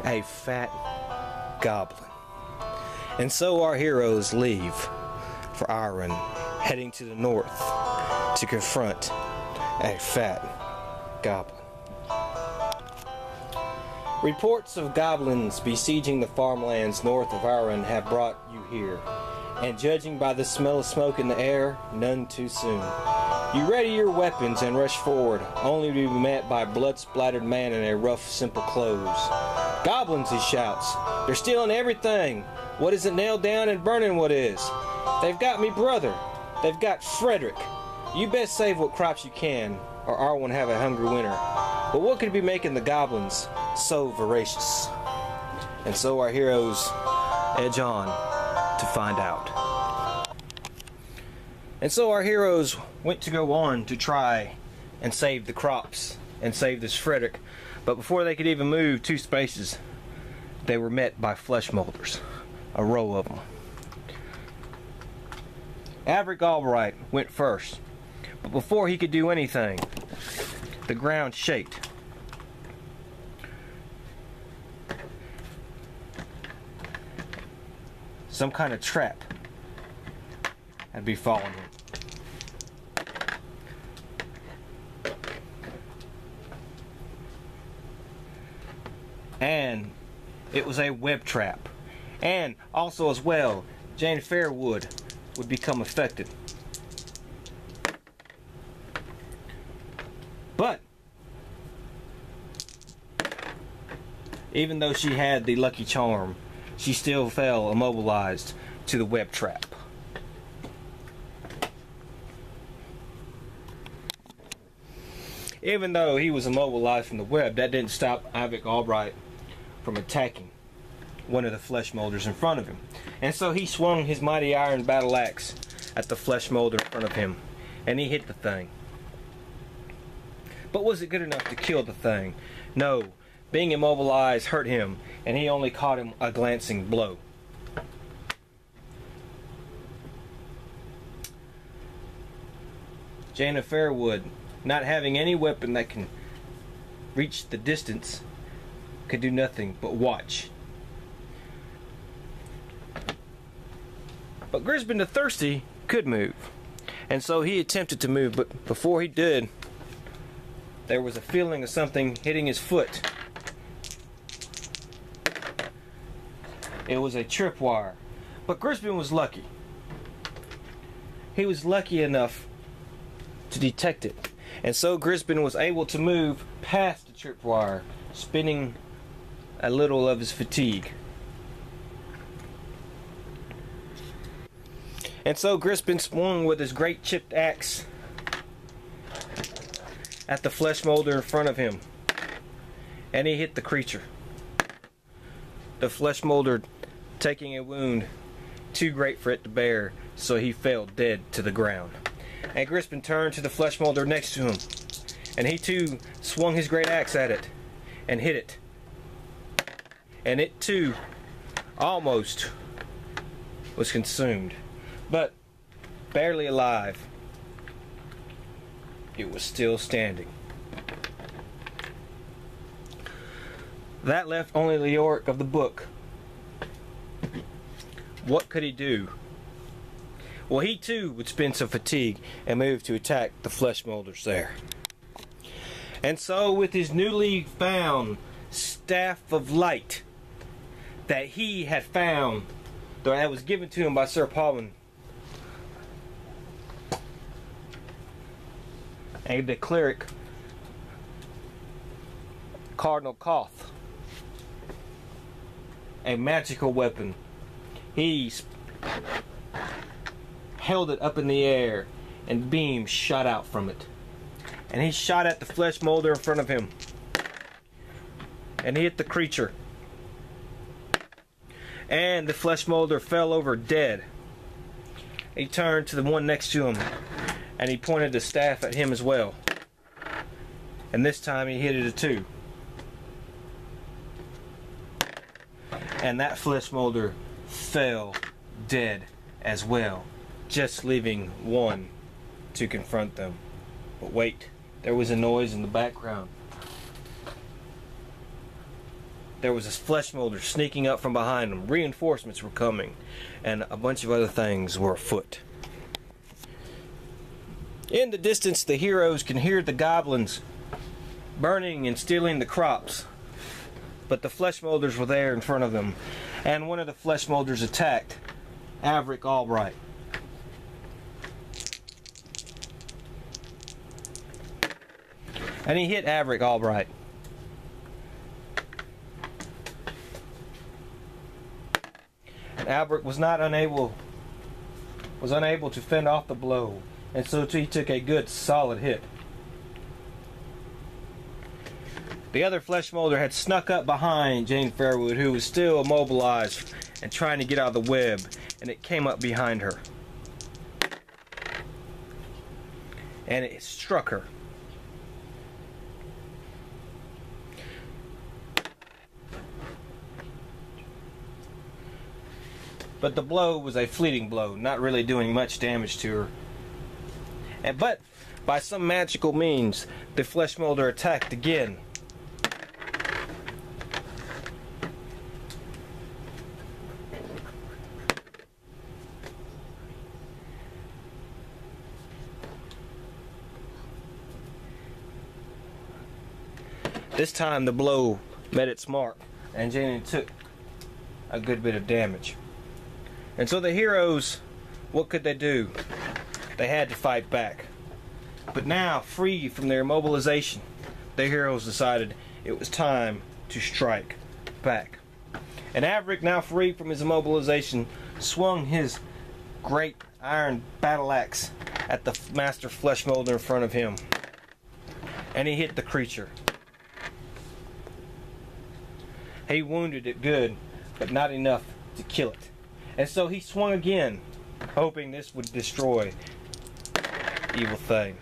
a fat goblin. And so our heroes leave for Iron, heading to the north to confront a fat goblin. Reports of goblins besieging the farmlands north of Iron have brought you here, and judging by the smell of smoke in the air, none too soon. You ready your weapons and rush forward, only to be met by a blood-splattered man in a rough, simple clothes. Goblins, he shouts. They're stealing everything. What isn't nailed down and burning what is. They've got me brother. They've got Frederick. You best save what crops you can, or I won't have a hungry winter. But what could be making the goblins so voracious? And so our heroes edge on to find out. And so our heroes went to go on to try and save the crops and save this Frederick. But before they could even move 2 spaces, they were met by flesh molders, a row of them. Averick Albright went first, but before he could do anything, the ground shaked. Some kind of trap had befallen him. And it was a web trap. And also as well, Jane Fairwood would become affected. But even though she had the lucky charm, she still fell immobilized to the web trap. Even though he was immobilized from the web, that didn't stop Averick Albright from attacking one of the flesh molders in front of him. And so he swung his mighty iron battle axe at the flesh molder in front of him, and he hit the thing. But was it good enough to kill the thing? No. Being immobilized hurt him, and he only caught him a glancing blow. Jaina Fairwood, not having any weapon that can reach the distance, could do nothing but watch. But Grisbin the Thirsty could move, and so he attempted to move, but before he did, there was a feeling of something hitting his foot. It was a tripwire, but Grisbin was lucky. He was lucky enough to detect it, and so Grisbin was able to move past the tripwire, spinning a little of his fatigue. And so Grisbin swung with his great chipped axe at the flesh molder in front of him, and he hit the creature. The flesh molder taking a wound too great for it to bear, so he fell dead to the ground. And Grisbin turned to the flesh molder next to him, and he too swung his great axe at it and hit it. And it too almost was consumed, but barely alive. It was still standing. That left only Leoric of the book. What could he do? Well, he too would spend some fatigue and move to attack the flesh molders there. And so with his newly found staff of light that he had found, that was given to him by Sir Paulin, and the cleric Cardinal Koth, a magical weapon, he held it up in the air and beams shot out from it, and he shot at the flesh molder in front of him, and he hit the creature, and the flesh molder fell over dead. He turned to the one next to him and he pointed the staff at him as well, and this time he hit it too, and that flesh molder fell dead as well, just leaving one to confront them. But wait, there was a noise in the background. there was this flesh molder sneaking up from behind them. Reinforcements were coming, and a bunch of other things were afoot. In the distance, the heroes can hear the goblins burning and stealing the crops, but the flesh molders were there in front of them, and one of the flesh molders attacked Averick Albright. And he hit Averick Albright. And Averick was unable to fend off the blow, and so he took a good solid hit. The other flesh molder had snuck up behind Jane Fairwood, who was still immobilized and trying to get out of the web, and it came up behind her. And it struck her. But the blow was a fleeting blow, not really doing much damage to her. But by some magical means, the flesh molder attacked again. This time the blow met its mark, and Jane took a good bit of damage. And so the heroes, what could they do? They had to fight back. But now, free from their immobilization, the heroes decided it was time to strike back. And Averick, now free from his immobilization, swung his great iron battle axe at the master flesh molder in front of him. And he hit the creature. He wounded it good, but not enough to kill it. And so he swung again, hoping this would destroy evil thing.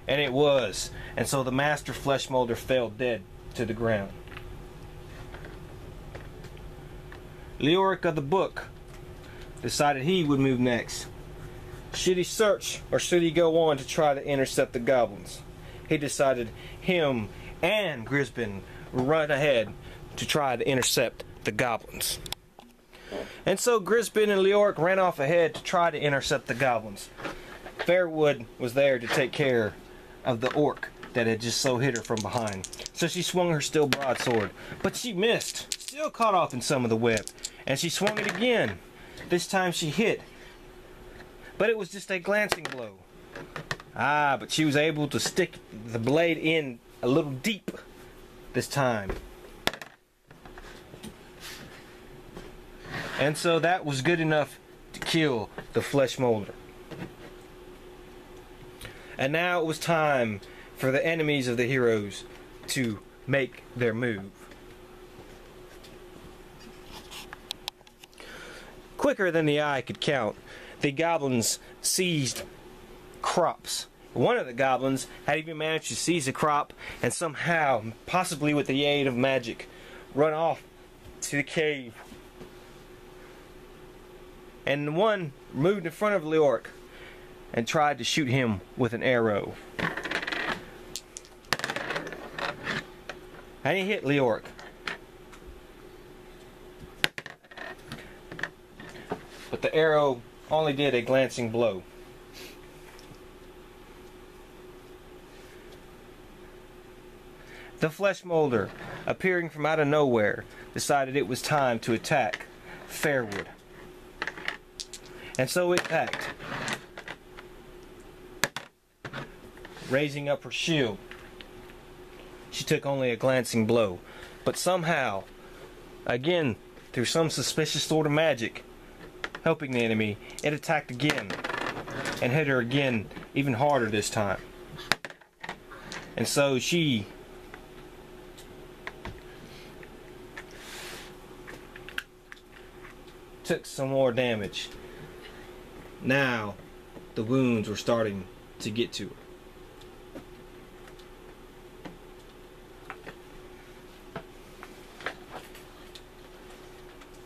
And it was. And so the master flesh molder fell dead to the ground. Leoric of the book decided he would move next. Should he search, or should he go on to try to intercept the goblins? He decided him and Grisbin would run ahead to try to intercept the goblins. And so Grisbin and Leoric ran off ahead to try to intercept the goblins. Fairwood was there to take care of the orc that had just so hit her from behind. So she swung her steel broadsword, but she missed, still caught off in some of the web. And she swung it again. This time she hit, but it was just a glancing blow. But she was able to stick the blade in a little deep this time. And so that was good enough to kill the flesh molder. And now it was time for the enemies of the heroes to make their move. Quicker than the eye could count, the goblins seized crops. One of the goblins had even managed to seize a crop and somehow, possibly with the aid of magic, run off to the cave. And one moved in front of Leoric and tried to shoot him with an arrow. And he hit Leoric. But the arrow only did a glancing blow. The flesh molder, appearing from out of nowhere, decided it was time to attack Fairwood. And so it attacked, raising up her shield. She took only a glancing blow, but somehow, again, through some suspicious sort of magic, helping the enemy, it attacked again, and hit her again, even harder this time. And so she took some more damage. Now, the wounds were starting to get to her.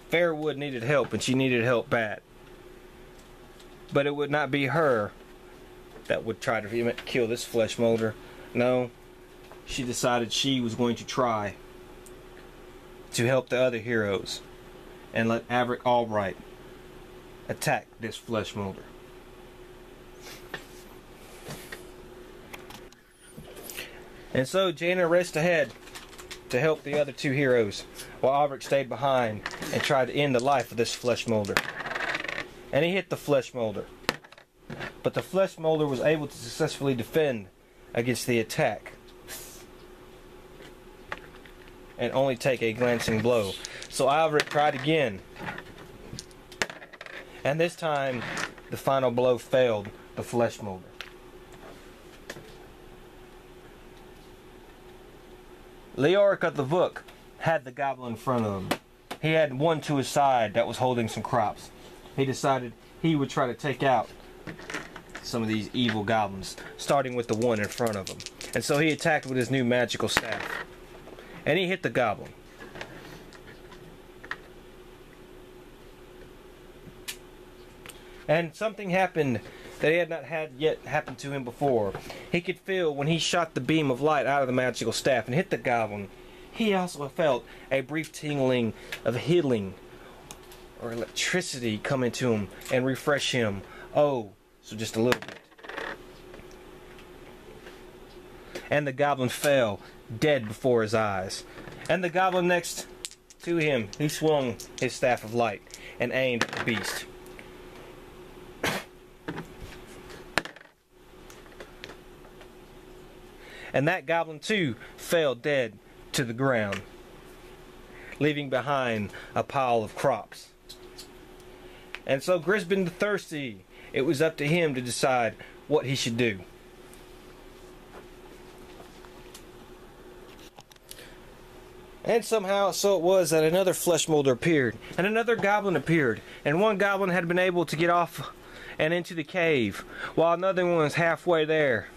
Fairwood needed help, and she needed help bad. But it would not be her that would try to kill this flesh molder. No, she decided she was going to try to help the other heroes and let Averick Albright attack this flesh molder. And so Jaina raced ahead to help the other two heroes, while Averick stayed behind and tried to end the life of this flesh molder. And he hit the flesh molder, but the flesh molder was able to successfully defend against the attack and only take a glancing blow. So Averick tried again, and this time the final blow failed the flesh molder. Leoric of the Book had the goblin in front of him. He had one to his side that was holding some crops. He decided he would try to take out some of these evil goblins, starting with the one in front of him. And so he attacked with his new magical staff. And he hit the goblin. And something happened that he had not had yet happened to him before. He could feel when he shot the beam of light out of the magical staff and hit the goblin, he also felt a brief tingling of healing or electricity come into him and refresh him. Oh, so just a little bit. And the goblin fell dead before his eyes. And the goblin next to him, he swung his staff of light and aimed at the beast. And that goblin too fell dead to the ground, leaving behind a pile of crops. And so Grisbin the Thirsty, it was up to him to decide what he should do. And somehow so it was that another flesh molder appeared, and another goblin appeared, and one goblin had been able to get off and into the cave, while another one was halfway there.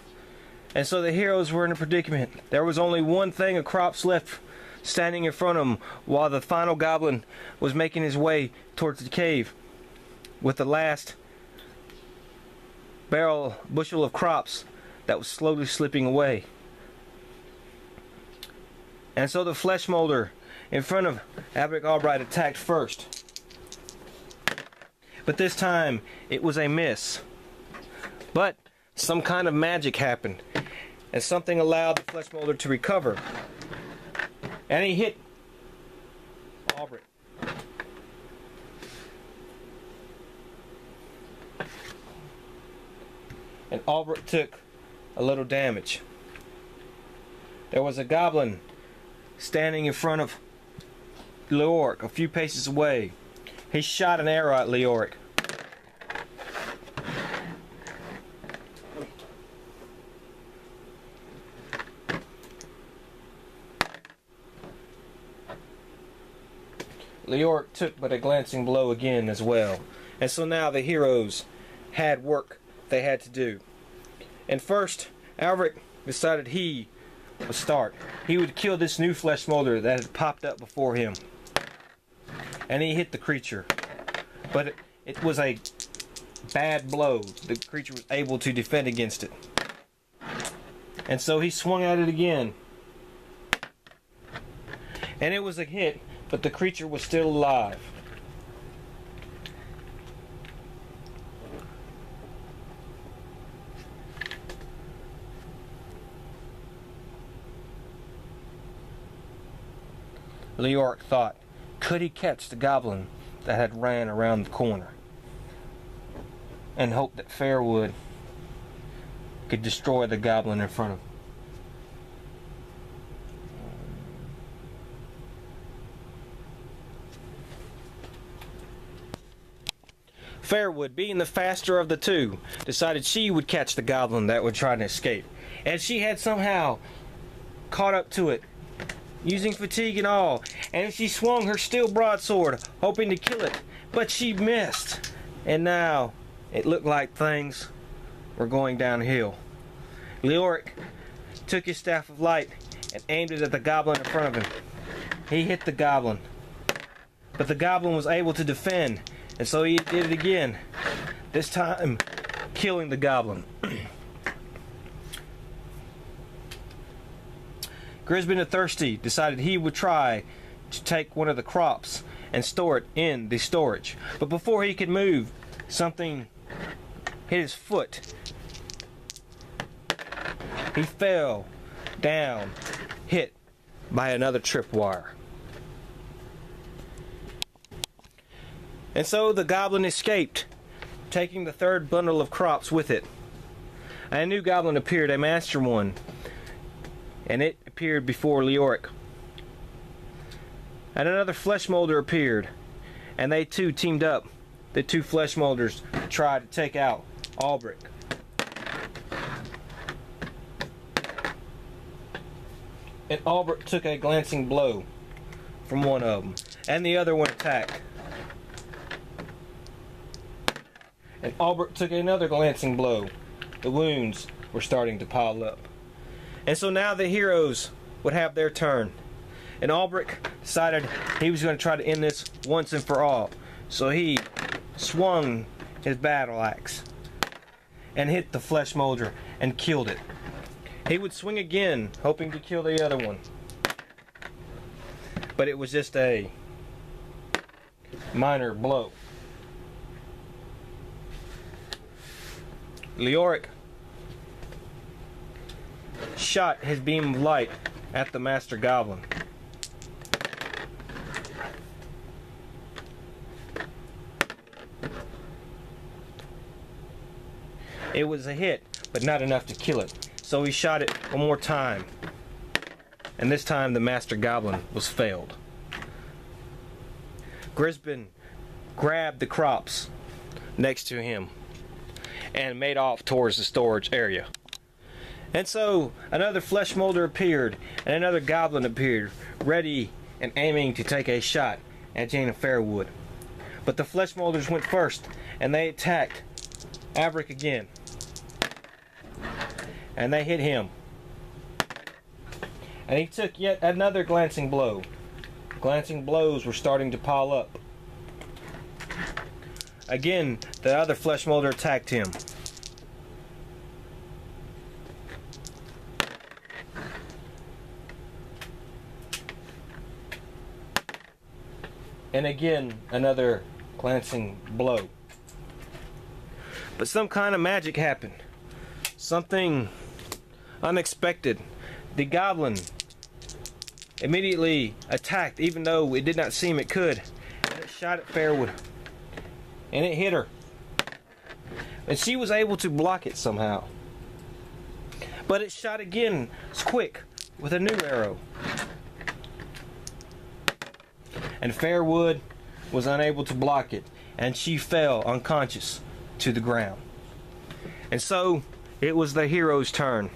And so the heroes were in a predicament. There was only one thing of crops left standing in front of them, while the final goblin was making his way towards the cave with the last bushel of crops that was slowly slipping away. And so the flesh molder in front of Averick Albright attacked first. But this time it was a miss. But some kind of magic happened, and something allowed the flesh molder to recover. And he hit Albright. And Albright took a little damage. There was a goblin standing in front of Leoric a few paces away. He shot an arrow at Leoric. Leoric took but a glancing blow again as well. And so now the heroes had work they had to do. And first, Averick decided he would start. He would kill this new flesh molder that had popped up before him. And he hit the creature. But it was a bad blow. The creature was able to defend against it. And so he swung at it again. And it was a hit, but the creature was still alive. Leoric thought, could he catch the goblin that had ran around the corner? And hoped that Fairwood could destroy the goblin in front of him. Fairwood, being the faster of the two, decided she would catch the goblin that would try to escape. And she had somehow caught up to it, using fatigue and all, and she swung her steel broadsword, hoping to kill it, but she missed. And now it looked like things were going downhill. Leoric took his staff of light and aimed it at the goblin in front of him. He hit the goblin, but the goblin was able to defend, and so he did it again, this time killing the goblin. Grisbin the Thirsty decided he would try to take one of the crops and store it in the storage. But before he could move, something hit his foot. He fell down, hit by another tripwire. And so the goblin escaped, taking the third bundle of crops with it. A new goblin appeared, a master one, and it appeared before Leoric. And another flesh molder appeared, and they too teamed up, the two flesh molders, to try to take out Albric. And Albric took a glancing blow from one of them, and the other one attacked. And Albric took another glancing blow. The wounds were starting to pile up. And so now the heroes would have their turn. And Albric decided he was going to try to end this once and for all. So he swung his battle axe and hit the flesh molder and killed it. He would swing again, hoping to kill the other one. But it was just a minor blow. Leoric shot his beam of light at the master goblin. It was a hit, but not enough to kill it. So he shot it one more time. And this time the master goblin was failed. Grisbin grabbed the crops next to him and made off towards the storage area. And so another flesh molder appeared, and another goblin appeared, ready and aiming to take a shot at Jane of Fairwood. But the flesh molders went first, and they attacked Albric again. And they hit him. And he took yet another glancing blow. Glancing blows were starting to pile up. Again, the other flesh molder attacked him. And again, another glancing blow. But some kind of magic happened. Something unexpected. The goblin immediately attacked, even though it did not seem it could. And it shot at Fairwood. And it hit her. And she was able to block it somehow. But it shot again, quick, with a new arrow. And Fairwood was unable to block it. And she fell unconscious to the ground. And so it was the hero's turn.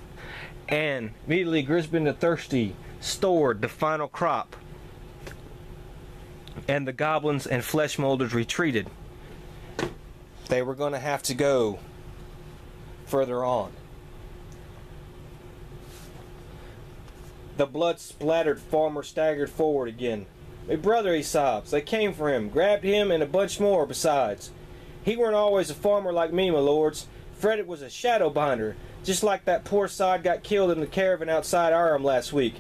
And immediately Grisbin the Thirsty stored the final crop. And the goblins and flesh molders retreated. They were going to have to go further on. The blood-splattered farmer staggered forward again. "My brother," he sobs. "They came for him, grabbed him, and a bunch more besides. He weren't always a farmer like me, my lords. Fred was a shadow binder, just like that poor sod got killed in the caravan outside Aram last week.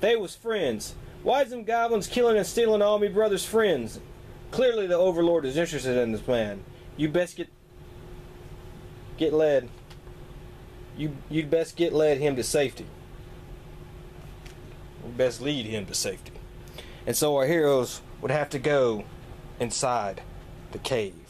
They was friends. Why's them goblins killing and stealing all me brother's friends? Clearly the overlord is interested in this man. You best get led. You'd best get led him to safety. You best lead him to safety." And so our heroes would have to go inside the cave.